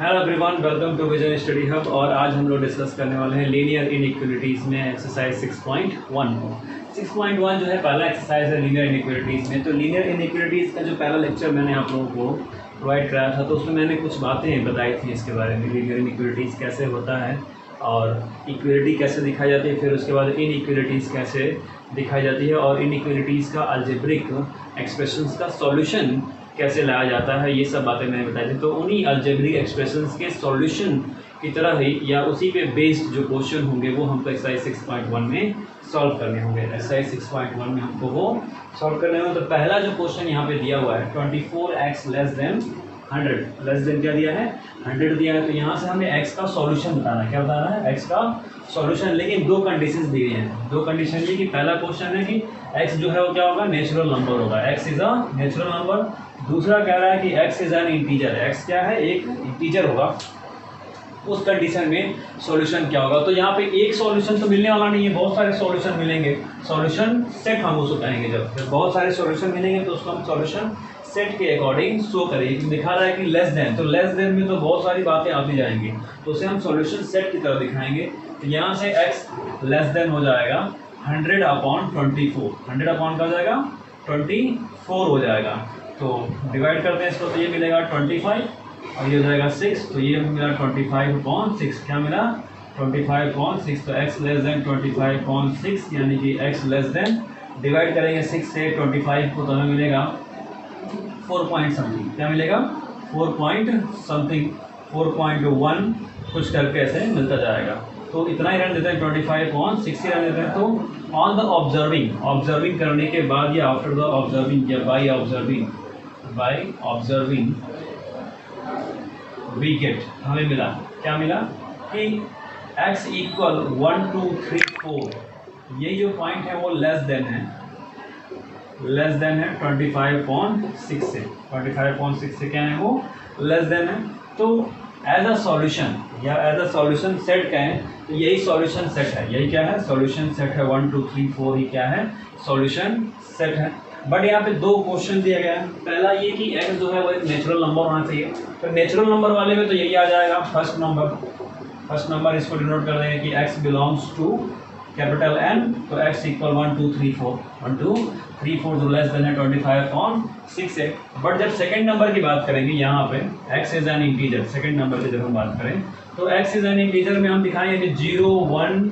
Hello everyone, welcome to vision study hub. और आज हम लोग डिस्कस करने वाले हैं लीनियर इनइक्वालिटीज़ में एक्सरसाइज 6.1 को। 6.1 जो है पहला एक्सरसाइज है लीनियर इनइक्वालिटीज़ में। तो लीनियर इनइक्वालिटीज़ का जो पहला लेक्चर मैंने आप लोगों को प्रोवाइड कराया था, तो उसमें मैंने कुछ बातें बताई थी इसके बारे में, लीनियर इनइक्वालिटीज़ कैसे होता है और इक्वलिटी कैसे दिखाई जाती है, फिर उसके बाद इनइक्वालिटीज़ कैसे दिखाई जाती है और इनइक्वालिटीज़ का अलजेब्रिक एक्सप्रेशंस का सॉल्यूशन कैसे लाया जाता है, ये सब बातें मैंने बताई थी। तो उन्हीं अलजेब्रिक एक्सप्रेशंस के सॉल्यूशन की तरह ही या उसी पे बेस्ड जो क्वेश्चन होंगे वो हमको एक्सरसाइज 6.1 में सॉल्व करने होंगे। एक्सरसाइज 6.1 में हमको वो सॉल्व करने होंगे। तो पहला जो क्वेश्चन यहाँ पे दिया हुआ है 24x less than 100, less than क्या दिया है 100 दिया है। तो यहाँ से हमें x का सॉल्यूशन बताना है। क्या बताना है? x का सॉल्यूशन। लेकिन दो कंडीशंस दी गई हैं। दो कंडीशन ये कि पहला क्वेश्चन है कि x जो है वो क्या होगा, नेचुरल नंबर होगा, x is a natural number. दूसरा कह रहा है कि x is an integer, x क्या है, एक इंटीजर होगा। उस कंडीशन में सॉल्यूशन क्या होगा। तो यहाँ पे एक सॉल्यूशन तो मिलने वाला नहीं है, बहुत सारे सॉल्यूशन मिलेंगे। सॉल्यूशन सेट हम उसको कहेंगे। जब बहुत सारे सॉल्यूशन मिलेंगे तो उसको हम सॉल्यूशन सेट के अकॉर्डिंग शो करेंगे। दिखा रहा है कि लेस देन, तो लेस देन में तो बहुत सारी बातें आती जाएंगी, तो उसे हम सॉल्यूशन सेट की तरह दिखाएंगे। तो यहाँ से x लेस देन हो जाएगा 100/24, 100 का हो जाएगा 24 हो जाएगा। तो डिवाइड करते हैं इसको, तो ये मिलेगा 25 और ये हो जाएगा 6, तो ये मिला 25/6। क्या मिला? 25/6। तो x लेस देन 25/6 यानी कि x लेस देन, डिवाइड करेंगे 6 से 25 को तो हमें मिलेगा 4 पॉइंट समथिंग। क्या मिलेगा? 4 पॉइंट समथिंग, 4.1 कुछ करके ऐसे मिलता जाएगा। तो इतना ही रन देते हैं, 25/6 ही रन देते हैं। तो ऑन द ऑब्जर्विंग करने के बाद या आफ्टर द ऑब्जर्विंग या बाई ऑब्जर्विंग वी गेट, हमें मिला क्या मिला कि x इक्वल 1 2 3 4, ये जो पॉइंट है वो लेस देन है 25/6 से। 25/6 से क्या है वो लेस देन है। तो एज अ सॉल्यूशन या एज अ सॉल्यूशन सेट कहें तो यही सॉल्यूशन सेट है। यही क्या है? सॉल्यूशन सेट है। 1 2 3 4 ही क्या है? सॉल्यूशन सेट है। बट यहाँ पे दो क्वेश्चन दिया गया है। पहला ये कि x जो है वो एक नेचुरल नंबर होना चाहिए। तो नेचुरल नंबर वाले में तो यही आ जाएगा, फर्स्ट नंबर इसको डिनोट कर देंगे कि x belongs to capital N। तो x इक्वल 1 2 3 4, 1 2 3 4 जो लेस देन है 25/6 है। बट जब सेकंड नंबर की बात करेंगे, यहाँ पे x is an integer, second number की जब हम बात करें तो x इज एन इंटीजर में हम दिखाएंगे कि 0 1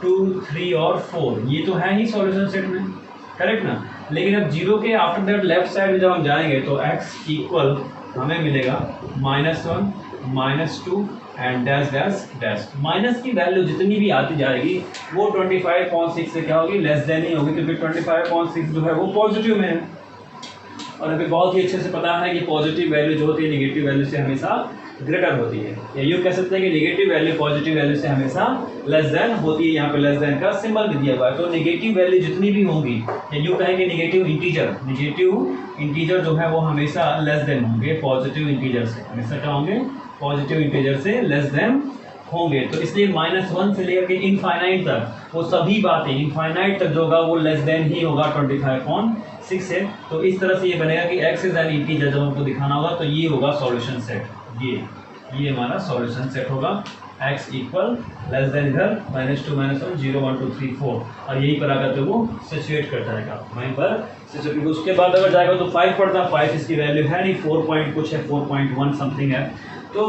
2 3 और 4 ये तो है ही सॉल्यूशन सेट में, करेक्ट ना। लेकिन अब 0 के आफ्टर दैट लेफ्ट साइड में जब हम जाएंगे तो x इक्वल हमें मिलेगा -1 -2 and dash dash dash. Minus की वैल्यू जितनी भी आती जाएगी वो 25/6 से क्या होगी? लेस देन ही होगी, क्योंकि 25/6 जो है वो पॉजिटिव में है। और अभी बहुत ही अच्छे से पता है कि पॉजिटिव वैल्यू जो होती है निगेटिव वैल्यू से हमेशा ग्रेटर होती है। या यूँ कह सकते हैं कि निगेटिव वैल्यू पॉजिटिव वैल्यू से हमेशा लेस देन होती है। यहाँ पे लेस देन का सिंबल भी दिया हुआ है। तो निगेटिव वैल्यू जितनी भी होंगी, या यूँ कहेंगे निगेटिव इंटीजर जो है वो हमेशा लेस देन होंगे पॉजिटिव इंटीजर से। हमेशा क्या होंगे? पॉजिटिव इंटीजर से लेस देन होंगे। तो इसलिए -1 से लेकर के इनफाइनाइट तक वो सभी बातें, इनफाइनाइट तक जो होगा वो लेस देन ही होगा 25/6 से। तो इस तरह से ये बनेगा कि x इज एन इंटीजर जब हमको दिखाना होगा तो ये होगा सॉल्यूशन सेट। ये हमारा सॉल्यूशन सेट होगा। x इक्वल लेस देन इधर -2 -1 0 1 2 3 4 और यही पर आकर तो वो सिचुएट कर जाएगा वहीं पर सिचुएट। उसके बाद अगर जाएगा तो 5 पड़ता, 5 इसकी वैल्यू है नहीं, 4 पॉइंट कुछ है, 4.1 समथिंग है। तो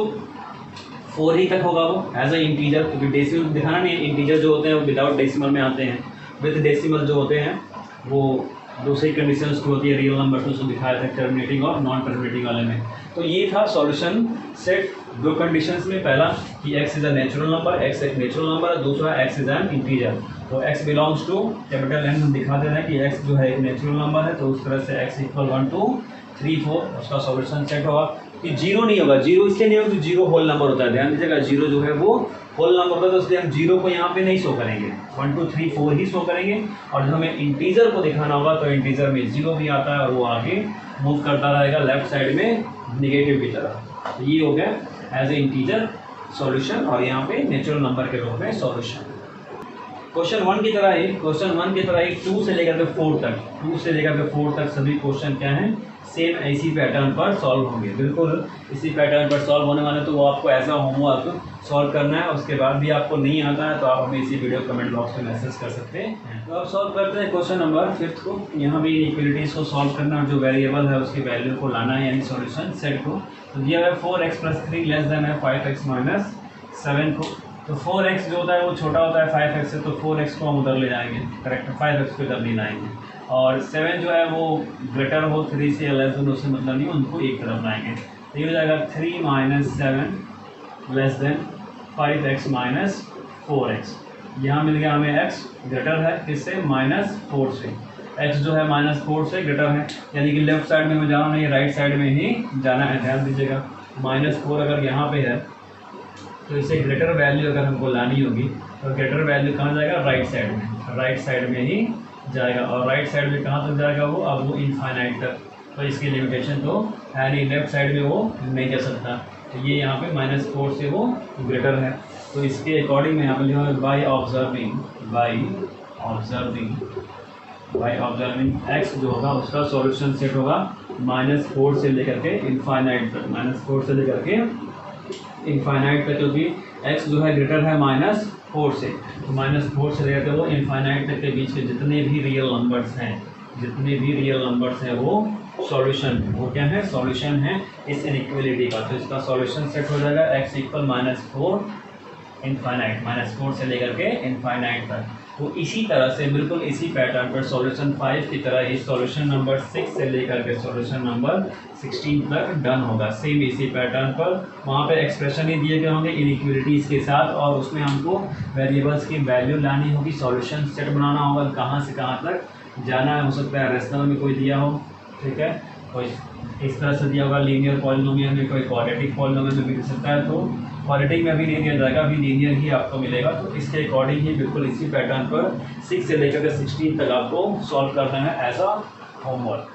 4 ही तक होगा वो एज अ इंटीजर, क्योंकि डेसिमल दिखाना नहीं है। इंटीजर जो होते हैं वो विदाउट डेसिमल में आते हैं। विद डेसिमल जो होते हैं वो दूसरी कंडीशंस की होती है, रियल नंबर तो उसको दिखाया था टर्मिनेटिंग और नॉन टर्मिनेटिंग वाले में। तो ये था सॉल्यूशन सेट दो कंडीशंस में। पहला कि x is a natural number, x एक नेचुरल नंबर है। दूसरा x इज एन इंटीजर। तो x belongs to capital N हम दिखा दे रहे हैं कि x जो है एक नेचुरल नंबर है। तो उस तरह से x इक्वल 1 2 3 4 उसका सॉल्यूशन सेट होगा। कि 0 नहीं होगा, 0 इसलिए नहीं होगा कि 0 होल नंबर होता है। ध्यान दीजिएगा 0 जो है वो होल नंबर होता है, तो इसलिए हम 0 को यहाँ पे नहीं शो करेंगे, 1 2 3 4 ही शो करेंगे। और जब हमें इंटीजर को दिखाना होगा तो इंटीजर में 0 भी आता है और वो आगे मूव करता रहेगा लेफ्ट साइड में निगेटिव की तरह। तो ये हो गया एज ए इंटीजर सॉल्यूशन और यहाँ पे नेचुरल नंबर के रूप में सॉल्यूशन। क्वेश्चन वन की तरह ही 2 से लेकर के 4 तक सभी क्वेश्चन क्या हैं, सेम इसी पैटर्न पर सॉल्व होंगे, बिल्कुल इसी पैटर्न पर सॉल्व होने वाले। तो वो आपको ऐसा होमवर्क सॉल्व करना है। उसके बाद भी आपको नहीं आता है तो आप हमें इसी वीडियो कमेंट बॉक्स में मैसेज कर सकते हैं। तो आप सॉल्व करते हैं क्वेश्चन नंबर 5 को। यहाँ भी इक्वलिटीज़ को सॉल्व करना और जो वेरिएबल है उसकी वैल्यू को लाना है, यानी सॉल्यूशन सेट को। तो दिया है 4x + 3 <= 5x - 7 को। तो 4x जो होता है वो छोटा होता है 5x से, तो 4x को हम उधर ले जाएंगे, करेक्ट, 5x को इधर नहीं लाएंगे। और 7 जो है वो ग्रेटर हो 3 से या लेस देन, उससे मतलब नहीं, उनको एक तरफ लाएंगे। तो ये हो जाएगा 3 - 7 <= 5x - 4x। यहाँ मिल गया हमें x ग्रेटर है किससे, -4 से। x जो है -4 से ग्रेटर है, यानी कि लेफ्ट साइड में हमें जाना नहीं, राइट साइड में ही जाना है। ध्यान दीजिएगा, -4 अगर यहाँ पे है तो इसे ग्रेटर वैल्यू अगर हमको लानी होगी तो ग्रेटर वैल्यू कहाँ जाएगा, राइट साइड में, राइट साइड में ही जाएगा। और राइट साइड में कहाँ तक जाएगा वो, अब वो इनफाइनाइट तक। तो इसकी लिमिटेशन तो है नहीं, लेफ्ट साइड में वो नहीं जा सकता। तो ये यहाँ पे -4 से वो ग्रेटर है। तो इसके अकॉर्डिंग में यहाँ पे लिखा है बाई ऑब्जर्विंग x जो होगा उसका सॉल्यूशन सेट होगा -4 से लेकर के इनफाइनाइट तक, -4 से लेकर के इनफाइनाइट तक, क्योंकि x जो है ग्रेटर है -4 से। तो -4 से लेकर वो इनफाइनाइट तक के बीच के जितने भी रियल नंबर्स हैं वो सॉल्यूशन, वो क्या है, सॉल्यूशन है इस इनइक्वालिटी का। तो इसका सॉल्यूशन सेट हो जाएगा x = -4 इनफाइनाइट, -4 से लेकर के इनफाइनाइट तक। तो इसी तरह से बिल्कुल इसी पैटर्न पर सॉल्यूशन 5 की तरह ही सॉल्यूशन नंबर 6 से लेकर के सॉल्यूशन नंबर 16 तक डन होगा, सेम इसी पैटर्न पर। वहाँ पे एक्सप्रेशन ही दिए गए होंगे इनइक्वालिटीज़ के साथ, और उसमें हमको वेरिएबल्स की वैल्यू लानी होगी, सॉल्यूशन सेट बनाना होगा, कहाँ से कहाँ तक जाना है। हो सकता है रेशनल में कोई दिया हो, ठीक है, कोई इस तरह से दिया होगा, लीनियर पॉलिनोमियल में, कोई क्वाड्रेटिक पॉलिनोमियल में भी दे सकता है। तो क्वाड्रेटिक में भी नहीं दिया जाएगा, अभी लीनियर ही आपको मिलेगा। तो इसके अकॉर्डिंग ही बिल्कुल इसी पैटर्न पर 6 से लेकर के 16 तक आपको सॉल्व करना है एज अ होमवर्क।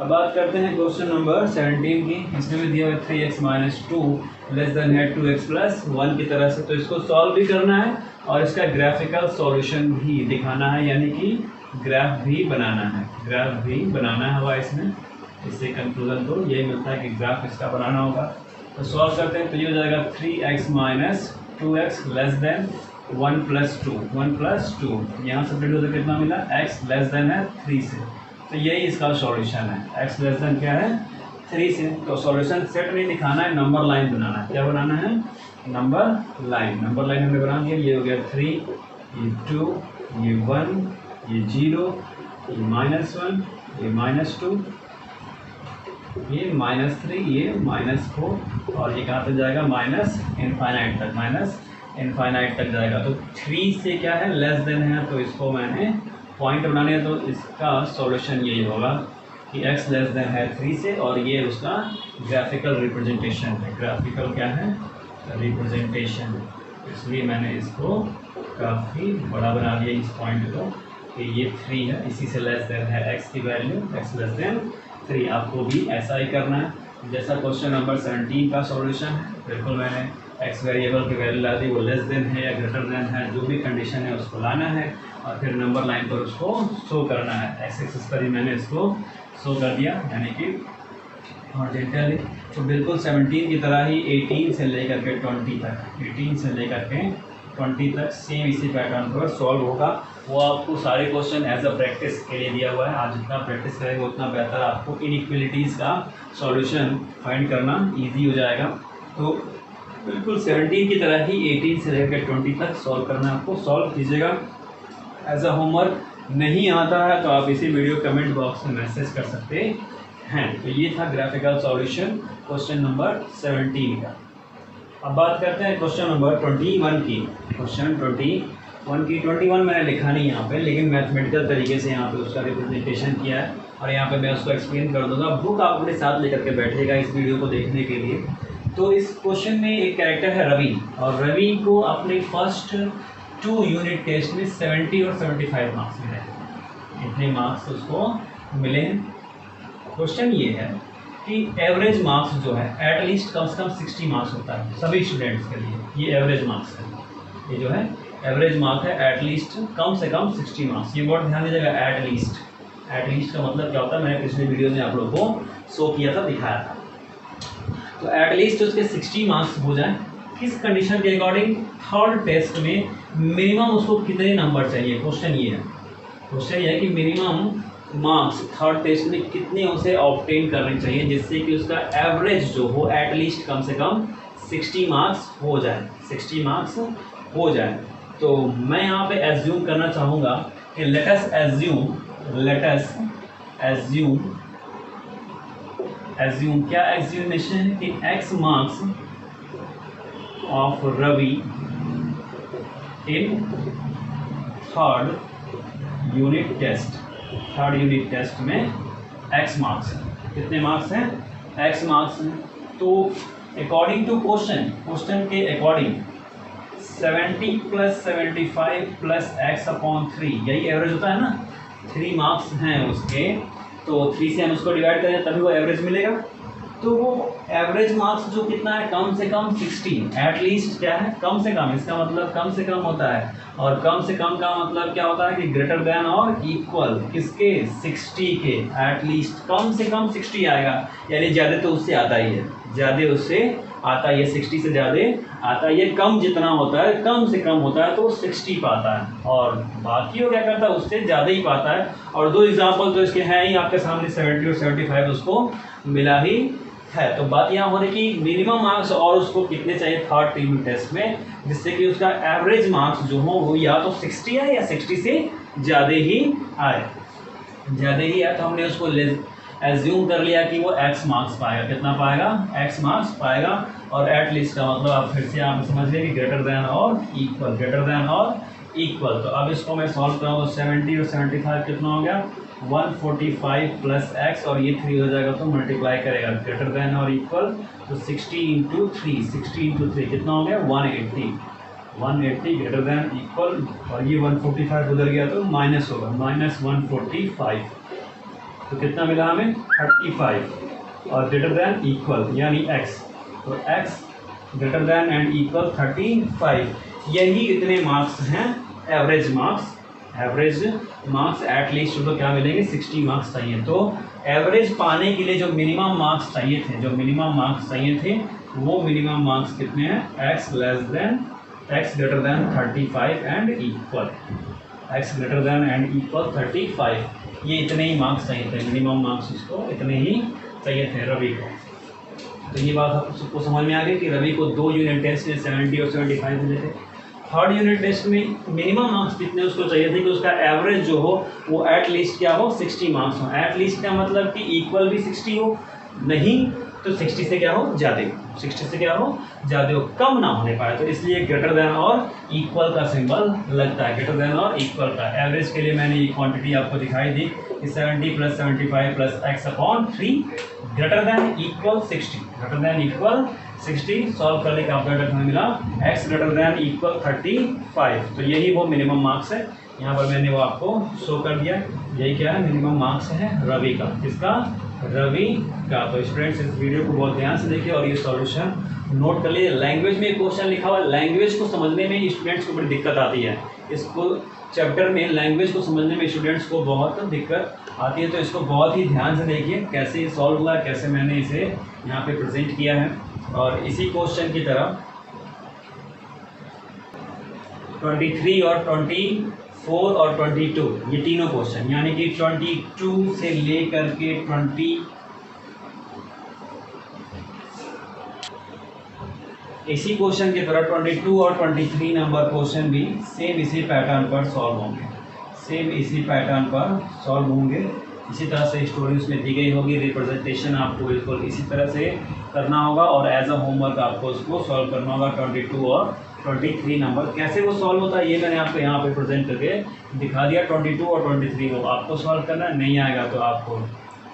अब बात करते हैं क्वेश्चन नंबर 17 की। इसमें भी दिया हुआ 3x - 2 <= 2x + 1 की तरह से। तो इसको सॉल्व भी करना है और इसका ग्राफिकल सॉल्यूशन भी दिखाना है, यानी कि ग्राफ भी बनाना है हवा इसमें। इससे कंक्लूजन तो यही मिलता है कि ग्राफ इसका बनाना होगा। तो सॉल्व करते हैं, तो ये हो जाएगा 3x - 2x <= 1 + 2। यहाँ से कितना मिला, x <= 3 से। तो यही इसका सॉल्यूशन है, x क्या है, 3 से। तो सॉल्यूशन सेट नहीं दिखाना है, नंबर लाइन बनाना है। क्या बनाना है, नंबर लाइन हमने बना दिया। ये हो गया 3, ये 2, ये 1, ये 0, ये -1, ये -2, ये -3, ये -4, और ये कहाँ तक जाएगा, इनफाइनाइट तक जाएगा। तो 3 से क्या है, लेस देन है, तो इसको मैंने पॉइंट बनाने है। तो इसका सॉल्यूशन यही होगा कि x <= 3 से, और ये उसका ग्राफिकल रिप्रेजेंटेशन है। ग्राफिकल क्या है, रिप्रेजेंटेशन। इसलिए मैंने इसको काफ़ी बड़ा बना दिया इस पॉइंट को, कि ये 3 है, इसी से लेस देन है x की वैल्यू, x <= 3। आपको भी ऐसा ही करना है जैसा क्वेश्चन नंबर 17 का सॉल्यूशन है। बिल्कुल मैंने x वेरिएबल की वैल्यू ला दी, वो लेस देन है या ग्रेटर देन है, जो भी कंडीशन है उसको लाना है, और फिर नंबर लाइन पर उसको शो करना है। एक्स एक्सिस पर ही मैंने इसको शो कर दिया, यानी कि हॉरिजॉन्टली। तो बिल्कुल 17 की तरह ही 18 से लेकर के 20 तक सेम इसी पैटर्न पर सॉल्व होगा। वो आपको सारे क्वेश्चन एज अ प्रैक्टिस के लिए दिया हुआ है। आप जितना प्रैक्टिस करेंगे उतना बेहतर आपको इनइक्वालिटीज़ का सॉल्यूशन फाइंड करना इजी हो जाएगा। तो बिल्कुल 17 की तरह ही 18 से लेकर 20 तक सॉल्व करना है आपको। सॉल्व कीजिएगा एज अ होमवर्क। नहीं आता है तो आप इसी वीडियो कमेंट बॉक्स में मैसेज कर सकते हैं। तो ये था ग्राफिकल सॉल्यूशन क्वेश्चन नंबर 17 का। अब बात करते हैं क्वेश्चन नंबर 21 की। क्वेश्चन 21 मैंने लिखा नहीं यहाँ पे, लेकिन मैथमेटिकल तरीके से यहाँ पे उसका रिप्रेजेंटेशन किया है, और यहाँ पे मैं उसको एक्सप्लेन कर दूँगा। बुक आप अपने साथ लेकर के बैठेगा इस वीडियो को देखने के लिए। तो इस क्वेश्चन में एक कैरेक्टर है रवि, और रवि को अपने फर्स्ट 2 यूनिट टेस्ट में 70 और 75 मार्क्स मिले। इतने मार्क्स उसको मिले। क्वेश्चन ये है कि एवरेज मार्क्स जो है एटलीस्ट कम से कम 60 मार्क्स होता है सभी स्टूडेंट्स के लिए। ये एवरेज मार्क्स है, ये जो है एवरेज मार्क है एटलीस्ट कम से कम 60 मार्क्स। ये वर्ड ध्यान दीजिएगा, एटलीस्ट। एटलीस्ट का मतलब क्या होता है, मैंने पिछले वीडियो में आप लोगों को शो किया था, दिखाया था। तो एटलीस्ट उसके 60 मार्क्स हो जाए। किस कंडीशन के अकॉर्डिंग? थर्ड टेस्ट में मिनिमम उसको कितने नंबर चाहिए, क्वेश्चन ये है। क्वेश्चन ये है कि मिनिमम मार्क्स थर्ड टेस्ट में कितने उसे ऑब्टेन करने चाहिए जिससे कि उसका एवरेज जो हो एटलीस्ट कम से कम 60 मार्क्स हो जाए, 60 मार्क्स हो जाए। तो मैं यहाँ पे एज्यूम करना चाहूँगा कि लेट अस एज्यूम क्या एज्यूमेशन है कि x marks of Ravi in third unit test में x मार्क्स हैं। कितने मार्क्स हैं? x मार्क्स हैं। तो अकॉर्डिंग टू क्वेश्चन के अकॉर्डिंग 70 + 75 + x/3 यही एवरेज होता है ना। 3 मार्क्स हैं उसके, तो 3 से हम उसको डिवाइड करें तभी वो एवरेज मिलेगा। तो वो एवरेज मार्क्स जो कितना है, कम से कम 60। एटलीस्ट क्या है? कम से कम, इसका मतलब कम से कम होता है। और कम से कम का मतलब क्या होता है कि ग्रेटर देन और इक्वल किसके? 60 के। एटलीस्ट कम से कम 60 आएगा, यानी ज़्यादा तो उससे आता ही है, ज़्यादा उससे आता है, 60 से ज़्यादा आता है। कम जितना होता है, कम से कम होता है तो 60 पाता है, और बाकी वो क्या करता है, उससे ज़्यादा ही पाता है। और 2 एग्जाम्पल तो इसके हैं ही आपके सामने, 70 और 75 उसको मिला ही है। तो बात यहाँ हो रही कि मिनिमम मार्क्स और उसको कितने चाहिए थर्ड यूनिट टेस्ट में जिससे कि उसका एवरेज मार्क्स जो हो वो या तो 60 आए या 60 से ज़्यादा ही आए। तो हमने उसको एज्यूम कर लिया कि वो x मार्क्स पाएगा। कितना पाएगा? x मार्क्स पाएगा। और एट लीस्ट का मतलब आप फिर से आप समझ लें कि ग्रेटर देन और इक्वल। तो अब इसको मैं सॉल्व कराऊँ तो 70 और 75 कितना हो गया? 145 + x, और ये 3 हो जाएगा तो मल्टीप्लाई करेगा ग्रेटर देन और इक्वल। तो 60 × 3 कितना हो गया? 180 ग्रेटर देन इक्वल। और ये 145 उधर गया तो माइनस होगा, -145। तो कितना मिला हमें? 35 और ग्रेटर देन इक्वल यानी x। तो x greater than and equal 35। यही इतने मार्क्स हैं एवरेज मार्क्स। एटलीस्ट तो क्या मिलेंगे? 60 मार्क्स चाहिए। तो एवरेज पाने के लिए जो मिनिमम मार्क्स चाहिए थे वो मिनिमम मार्क्स कितने हैं? x greater than 35 and equal. x greater than and equal 35। ये इतने ही मार्क्स चाहिए थे, मिनिमम मार्क्स इसको इतने ही चाहिए थे रवि को। तो ये बात आप सबको समझ में आ गई कि रवि को 2 यूनिट टेस्ट में 70 और 75 मिले थे। थर्ड यूनिट टेस्ट में मिनिमम मार्क्स कितने उसको चाहिए थे कि उसका एवरेज जो हो वो एट लीस्ट क्या हो? 60 मार्क्स हो। एट लीस्ट का मतलब कि इक्वल भी 60 हो, नहीं तो 60 से क्या हो? ज़्यादा हो, कम ना होने पाए। तो इसलिए ग्रेटर देन और इक्वल का सिंबल लगता है, ग्रेटर देन और इक्वल का। एवरेज के लिए मैंने ये क्वांटिटी आपको दिखाई दी कि 70 + 75 + x/3 greater than equal 60। Solve करने का आंसर हमें मिला x ग्रेटर देन इक्वल 35। तो यही वो मिनिमम मार्क्स है। यहाँ पर मैंने वो आपको शो कर दिया। यही क्या है? मिनिमम मार्क्स है रवि का। किसका? रवि का। तो स्टूडेंट्स इस वीडियो को बहुत ध्यान से देखिए और ये सॉल्यूशन नोट कर लीजिए। लैंग्वेज में क्वेश्चन लिखा हुआ है, लैंग्वेज को समझने में स्टूडेंट्स को बड़ी दिक्कत आती है। इसको चैप्टर में लैंग्वेज को समझने में स्टूडेंट्स को बहुत दिक्कत आती है। तो इसको बहुत ही ध्यान से देखिए कैसे ये सॉल्व हुआ है, कैसे मैंने इसे यहाँ पे प्रेजेंट किया है। और इसी क्वेश्चन की तरह 23 और 24 और 22 ये तीनों क्वेश्चन, यानी कि 22 से लेकर के 20 इसी क्वेश्चन की तरह 22 और 23 नंबर क्वेश्चन भी सेम इसी पैटर्न पर सॉल्व होंगे। इसी तरह से स्टोरी उसमें दी गई होगी, रिप्रेजेंटेशन आपको बिल्कुल इसी तरह से करना होगा और एज अ होमवर्क आपको उसको सॉल्व करना होगा। 22 और 23 नंबर कैसे वो सॉल्व होता है ये मैंने आपको यहाँ पे प्रेजेंट करके दिखा दिया। 22 और 23 वो आपको सॉल्व करना है, नहीं आएगा तो आपको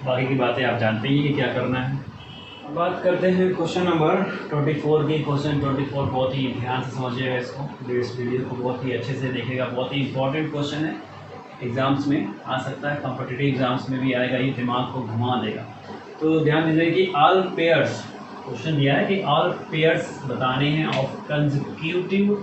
बाकी की बातें आप जानते ही कि क्या करना है। बात करते हैं क्वेश्चन नंबर 24 की। क्वेश्चन 24 बहुत ही ध्यान से समझिएगा इसको, इस वीडियो को बहुत ही अच्छे से देखेगा। बहुत ही इंपॉर्टेंट क्वेश्चन है, एग्ज़ाम्स में आ सकता है, कॉम्पिटिटिव एग्ज़ाम्स में भी आएगा, ये दिमाग को घुमा देगा। तो ध्यान दीजिए कि ऑल पेयर्स क्वेश्चन दिया है कि ऑल पेयर्स बताने हैं of consecutive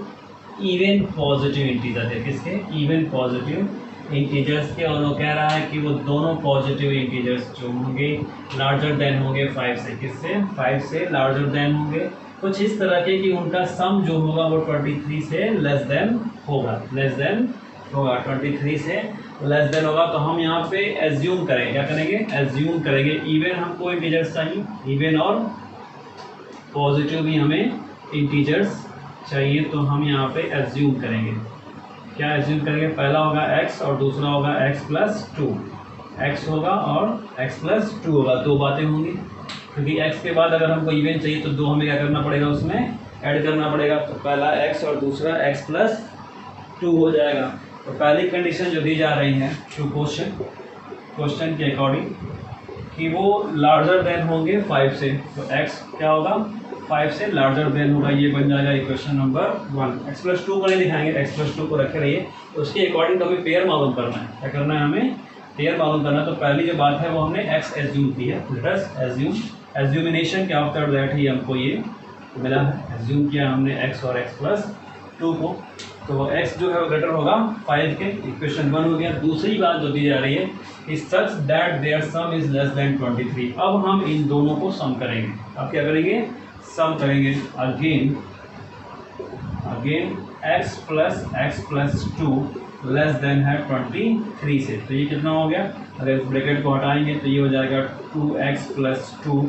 even positive integer है, किसके? इवन पॉजिटिव इंटीजर्स के। और वो कह रहा है कि वो दोनों पॉजिटिव इंटीजर्स जो होंगे लार्जर देन होंगे 5 से, किससे? 5 से लार्जर देन होंगे। कुछ इस तरह के कि उनका सम जो होगा वो 23 से लेस देन होगा, लेस देन होगा, 23 से लेस देन होगा। तो हम यहाँ पे एज्यूम करेंगे, क्या करेंगे? एज्यूम करेंगे इवन हमको इंटीजर्स चाहिए, इवन और पॉजिटिव भी हमें इंटीजर्स चाहिए। तो हम यहाँ पे एज्यूम करेंगे, क्या एज्यूम करेंगे? पहला होगा x और दूसरा होगा x प्लस 2, x होगा और x प्लस 2 होगा, दो बातें होंगी, क्योंकि x के बाद अगर हमको इवन चाहिए तो दो हमें क्या करना पड़ेगा? उसमें ऐड करना पड़ेगा। तो पहला x और दूसरा x प्लस 2 हो जाएगा। तो पहली कंडीशन जो दी जा रही है टू क्वेश्चन के अकॉर्डिंग कि वो लार्जर देन होंगे 5 से, तो x क्या होगा? 5 से लार्जर देन होगा, ये बन जाएगा इक्वेशन नंबर 1। x प्लस 2 को नहीं दिखाएंगे, x प्लस 2 को रखे रहिए। तो उसके अकॉर्डिंग तो हमें पेयर मालूम करना है, क्या करना है? हमें पेयर मालूम करना है। तो पहली जो बात है वो हमने x एज्यूम की है, लेट अस एज्यूम, एज्यूमिनेशन के आफ्टर दैट ही हमको ये मिला है, एज्यूम किया हमने x और x प्लस 2 को। तो x जो है वो ग्रेटर होगा 5 के, इक्वेशन 1 हो गया। दूसरी बात जो दी जा रही है कि such that their sum is less than 23। अब हम इन दोनों को सम करेंगे। अब क्या करेंगे? सम करेंगे। Again x plus 2 less than है 23 से। तो ये कितना हो गया? अगर इस ब्रैकेट को हटाएंगे तो ये हो जाएगा 2x प्लस 2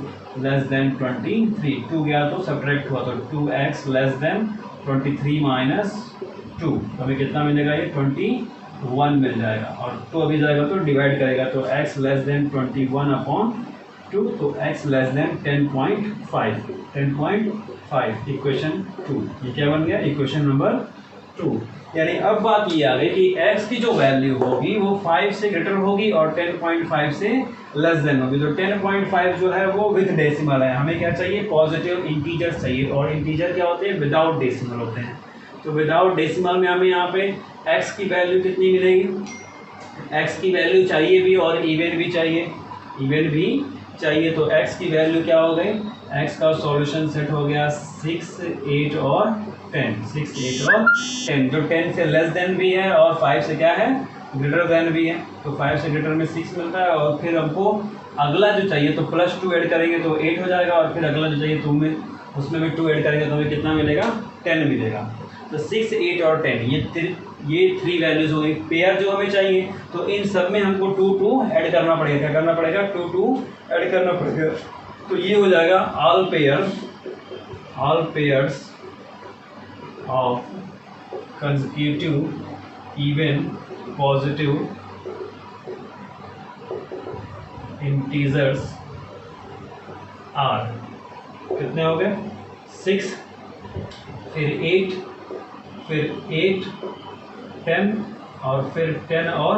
लेस देन 23। 2 गया तो सब्ट्रैक्ट हुआ, तो 2x लेस देन 23 माइनस 2, तो हमें कितना मिलेगा? ये 21 मिल जाएगा। और 2 अभी जाएगा तो डिवाइड करेगा, तो x लेस देन 21 अपॉन 2, तो x लेस देन 10.5 इक्वेशन 2। ये क्या बन गया? Equation number 2। यानी अब बात ये आ गई कि x की जो वैल्यू होगी वो 5 से ग्रेटर होगी और 10.5 से लेस देन होगी। तो 10.5 जो है वो विद डेसिमल है, हमें क्या चाहिए? पॉजिटिव इंटीजर चाहिए। और इंटीजर क्या होते हैं? विदाउट डेसिमल होते हैं। तो विदाउट डेसिमल में हमें यहाँ पे x की वैल्यू कितनी मिलेगी? x की वैल्यू चाहिए भी और इवन भी चाहिए, इवन भी चाहिए। तो x की वैल्यू क्या हो गई? x का सॉल्यूशन सेट हो गया 6, 8 और 10, 6, 8 और 10, जो 10 से लेस देन भी है और 5 से क्या है? ग्रेटर देन भी है। तो 5 से ग्रेटर में 6 मिलता है, और फिर हमको अगला जो चाहिए तो प्लस 2 ऐड करेंगे तो 8 हो जाएगा, और फिर अगला जो चाहिए तो उसमें भी 2 ऐड करेंगे तो हमें कितना मिलेगा? 10 मिलेगा। तो 6, 8 और 10 ये 3 वैल्यूज हो गई। पेयर जो हमें चाहिए तो इन सब में हमको 2 ऐड करना पड़ेगा। क्या करना पड़ेगा? 2 ऐड करना पड़ेगा। तो ये हो जाएगा all pairs of consecutive even positive integers are, कितने हो गए? 6, फिर 8, फिर 8, 10 और फिर 10 और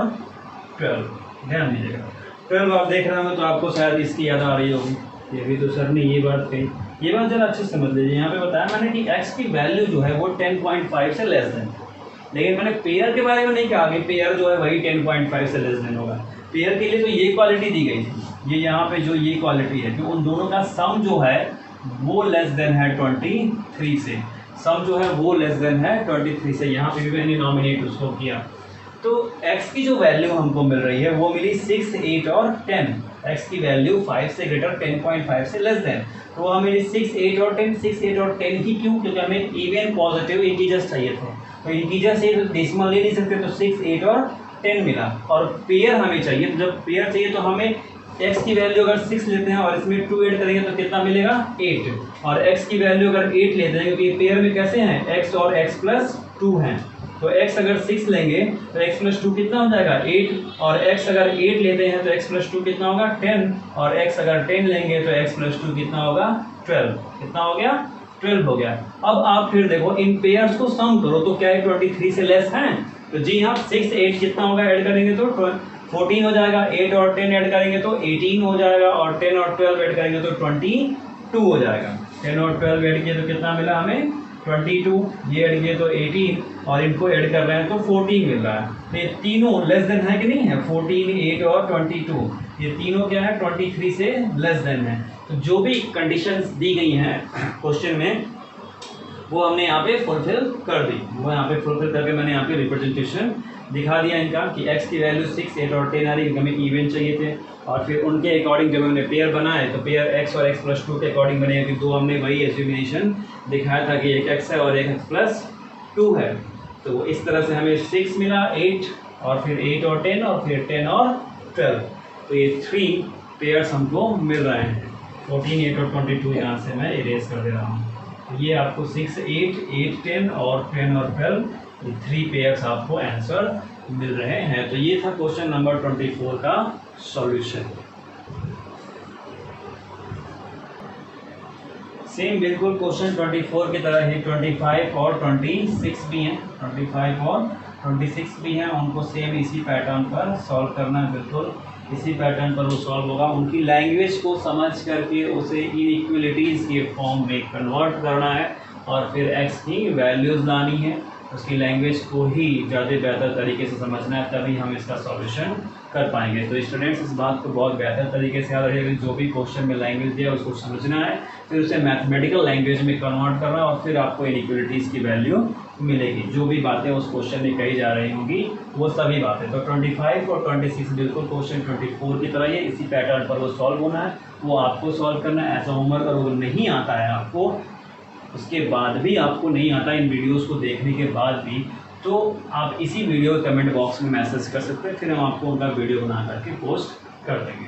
12। ध्यान दीजिएगा 12 आप देख रहे होंगे तो आपको शायद इसकी याद आ रही होगी। ये भी तो सर ने ये बात कही, ये बात जरा अच्छे से समझ लीजिए। यहाँ पे बताया मैंने कि x की वैल्यू जो है वो 10.5 से लेस देन, लेकिन मैंने पेयर के बारे में नहीं कहा कि पेयर जो है वही 10.5 से लेस देन होगा। पेयर के लिए तो ये क्वालिटी दी गई थी, ये यहाँ पे जो ये क्वालिटी है कि उन दोनों का सम जो है वो लेस देन है 23 से, सम जो है वो लेस देन है 23 से। यहाँ पे भी मैंने नॉमिनेट उसको किया। तो x की जो वैल्यू हमको मिल रही है वो मिली 6, 8 और 10। x की वैल्यू 5 से ग्रेटर 10.5 से लेस देन, तो वो हमें 6, 8 और 10, 6, 8 और 10 ही क्यों? क्योंकि हमें इवन पॉजिटिव इंटीजर्स चाहिए थे। तो इंटीजर से डेसिमल ले नहीं सकते, तो 6, 8 और 10 मिला। और पेयर हमें चाहिए, तो जब पेयर चाहिए तो हमें x की वैल्यू अगर 6 लेते हैं और इसमें 2 ऐड करेंगे तो कितना मिलेगा? 8। और x की वैल्यू अगर 8 लेते हैं, क्योंकि पेयर में कैसे हैं? x और x प्लस 2 हैं, तो x अगर 6 लेंगे तो x प्लस 2 कितना हो जाएगा? 8। और x अगर 8 लेते हैं तो x प्लस 2 कितना होगा? 10। और x अगर 10 लेंगे तो x प्लस 2 कितना होगा? 12। कितना हो गया? 12 हो गया। अब आप फिर देखो इन पेयर्स को सम करो तो क्या है? 23 से लेस हैं? तो जी हाँ, 6, 8 कितना होगा? ऐड करेंगे तो 14 हो जाएगा। 8 और 10 ऐड करेंगे तो 18 हो जाएगा, और 10 और 12 ऐड करेंगे तो 22 हो जाएगा। 10 और 12 ऐड किए तो कितना मिला हमें? 22। ये ऐड किए तो 18, और इनको ऐड कर रहे हैं तो 14 मिल रहा है। तो ये तीनों लेस देन है कि नहीं है? 14, 8 और 22, ये तीनों क्या है? 23 से लेस देन है। तो जो भी कंडीशंस दी गई हैं क्वेश्चन में वो हमने यहाँ पे फुलफिल कर दी, वो यहाँ पे फुलफिल करके मैंने यहाँ पे रिप्रेजेंटेशन दिखा दिया इनका कि x की वैल्यू 6, 8 और 10 आ रही, हमें इवन चाहिए थे। और फिर उनके अकॉर्डिंग जब हमने पेयर बनाए तो पेयर x और x+2 के अकॉर्डिंग बने, कि दो हमने वही एस्यूमिनेशन दिखाया था कि एक x है और एक x+2 है। तो इस तरह से हमें 6 मिला, 8 और फिर 8 और 10 और फिर 10 और 12। तो ये 3 पेयर्स हमको मिल रहे हैं। 14, 8 और 22 यहाँ से मैं इरेज कर दे रहा हूँ। तो ये आपको 6, 8, 8, 10 और 10 और 12, ये 3 पेयर्स आपको आंसर मिल रहे हैं। तो ये था क्वेश्चन नंबर 24 का सॉल्यूशन। सेम बिल्कुल क्वेश्चन 24 की तरह ही 25 और 26 भी हैं, 25 और 26 भी हैं, उनको सेम इसी पैटर्न पर सॉल्व करना है। बिल्कुल इसी पैटर्न पर वो सॉल्व होगा। उनकी लैंग्वेज को समझ करके उसे इनइक्वलिटीज़ के फॉर्म में कन्वर्ट करना है और फिर x की वैल्यूज़ लानी है, उसकी लैंग्वेज को ही ज़्यादा बेहतर तरीके से समझना है, तभी हम इसका सॉल्यूशन कर पाएंगे। तो स्टूडेंट्स इस बात को बहुत बेहतर तरीके से याद रखिएगा, जो भी क्वेश्चन में लैंग्वेज दिया उसको समझना है, फिर उसे मैथमेटिकल लैंग्वेज में कन्वर्ट करना है और फिर आपको इनइक्वलिटीज़ की वैल्यू मिलेगी। जो भी बातें उस क्वेश्चन में कही जा रही होंगी वो सभी बातें। तो 25 और 26 बिल्कुल क्वेश्चन 24 की तरह ही इसी पैटर्न पर वो सॉल्व होना है, वो आपको सॉल्व करना है। ऐसा होमवर्क अगर वो नहीं आता है आपको, उसके बाद भी आपको नहीं आता इन वीडियोस को देखने के बाद भी, तो आप इसी वीडियो कमेंट बॉक्स में मैसेज कर सकते हैं, फिर हम आपको उनका वीडियो बना करके पोस्ट कर देंगे।